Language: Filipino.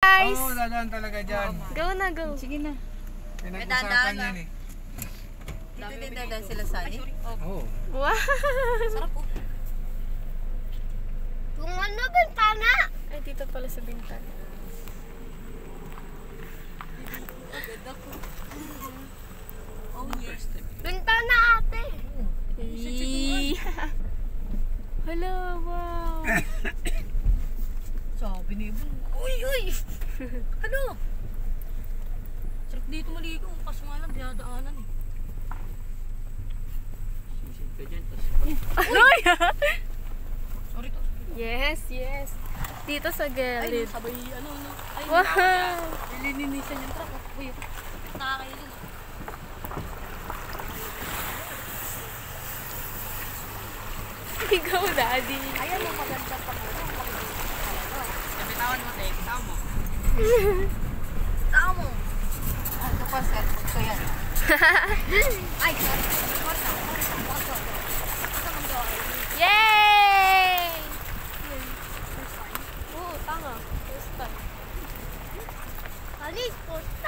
guys! Oo, dadaan talaga dyan. Go na, go. Sige na. Pinag-usapan yan eh. Dito din dadaan sila Sunny. Oo. Wow! Sarap po. Kung ano, bintana. Ay, dito pala sa bintana. Oh yes. Bintana ate. Hello, wow! Sabi ni Ibon. Uy, uy! Ano? Sarap dito maligo. Kaso nga lang, dinadaanan eh. Sisid ka dyan. Ay! Sorry to. Yes, yes. Dito sa Ay, gilid. sabay ano. Ay, Wow! nilinisan yung truck. Uy, nakakaya dun. Ikaw, daddy. Ayan mo, maganda pa mo. Bitawan mo, Tek. Tao mo. Tao mo. Ito pa, set. Ito yan. Ay, Yay! Oo, tanga. First time. Alis, posta.